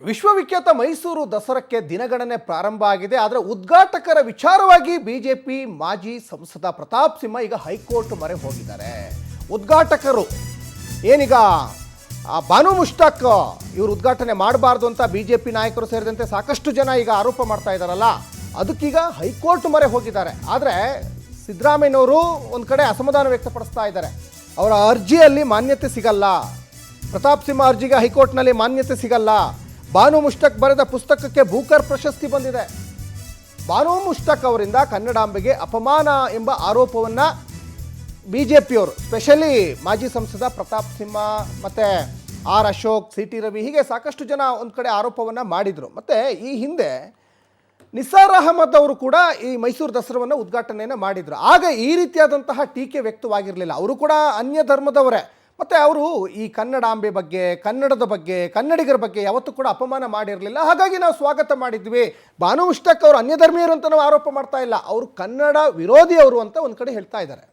ವಿಶ್ವವಿಖ್ಯಾತ ಮೈಸೂರು ದಸರಾಕ್ಕೆ ದಿನಗಣನೆ ಪ್ರಾರಂಭ ಆಗಿದೆ. ಆದರೆ ಉದ್ಘಾಟಕರ ವಿಚಾರವಾಗಿ ಬಿಜೆಪಿ ಮಾಜಿ ಸಂಸದ ಪ್ರತಾಪ್ ಸಿಂಹ ಈಗ ಹೈಕೋರ್ಟ್ ಮೊರೆ ಹೋಗಿದ್ದಾರೆ. ಉದ್ಘಾಟಕರು ಏನೀಗ ಬಾನು ಮುಷ್ತಾಕ್ ಇವರು ಉದ್ಘಾಟನೆ ಮಾಡಬಾರ್ದು ಅಂತ ಬಿಜೆಪಿ ನಾಯಕರು ಸೇರಿದಂತೆ ಸಾಕಷ್ಟು ಜನ ಈಗ ಆರೋಪ ಮಾಡ್ತಾ ಇದ್ದಾರಲ್ಲ, ಅದಕ್ಕೀಗ ಹೈಕೋರ್ಟ್ ಮೊರೆ ಹೋಗಿದ್ದಾರೆ. ಆದರೆ ಸಿದ್ದರಾಮಯ್ಯನವರು ಒಂದು ಕಡೆ ಅಸಮಾಧಾನ ವ್ಯಕ್ತಪಡಿಸ್ತಾ ಇದ್ದಾರೆ. ಅವರ ಅರ್ಜಿಯಲ್ಲಿ ಮಾನ್ಯತೆ ಸಿಗಲ್ಲ, ಪ್ರತಾಪ್ ಸಿಂಹ ಅರ್ಜಿಗೆ ಹೈಕೋರ್ಟ್ನಲ್ಲಿ ಮಾನ್ಯತೆ ಸಿಗಲ್ಲ. ಬಾನು ಮುಷ್ತಾಕ್ ಬರೆದ ಪುಸ್ತಕಕ್ಕೆ ಬೂಕರ್ ಪ್ರಶಸ್ತಿ ಬಂದಿದೆ. ಬಾನು ಮುಷ್ತಾಕ್ ಅವರಿಂದ ಕನ್ನಡಾಂಬೆಗೆ ಅಪಮಾನ ಎಂಬ ಆರೋಪವನ್ನು ಬಿಜೆಪಿಯವರು, ಸ್ಪೆಷಲಿ ಮಾಜಿ ಸಂಸದ ಪ್ರತಾಪ್ ಸಿಂಹ ಮತ್ತು R Ashok, C T Ravi, ಹೀಗೆ ಸಾಕಷ್ಟು ಜನ ಒಂದು ಕಡೆ ಆರೋಪವನ್ನು ಮಾಡಿದರು. ಮತ್ತು ಈ ಹಿಂದೆ ನಿಸಾರ್ ಅಹಮದ್ ಅವರು ಕೂಡ ಈ ಮೈಸೂರು ದಸರಾವನ್ನು ಉದ್ಘಾಟನೆಯನ್ನು ಮಾಡಿದರು. ಆಗ ಈ ರೀತಿಯಾದಂತಹ ಟೀಕೆ ವ್ಯಕ್ತವಾಗಿರಲಿಲ್ಲ. ಅವರು ಕೂಡ ಅನ್ಯ ಧರ್ಮದವರೇ, ಮತ್ತು ಅವರು ಈ ಕನ್ನಡಾಂಬೆ ಬಗ್ಗೆ, ಕನ್ನಡದ ಬಗ್ಗೆ, ಕನ್ನಡಿಗರ ಬಗ್ಗೆ ಯಾವತ್ತೂ ಕೂಡ ಅಪಮಾನ ಮಾಡಿರಲಿಲ್ಲ. ಹಾಗಾಗಿ ನಾವು ಸ್ವಾಗತ ಮಾಡಿದ್ವಿ. ಬಾನು ಮುಷ್ತಾಕ್ ಅವರು ಅನ್ಯ ಧರ್ಮೀಯರು ಅಂತ ನಾವು ಆರೋಪ ಮಾಡ್ತಾ ಇಲ್ಲ, ಅವರು ಕನ್ನಡ ವಿರೋಧಿಯವರು ಅಂತ ಒಂದು ಕಡೆ ಹೇಳ್ತಾ ಇದ್ದಾರೆ.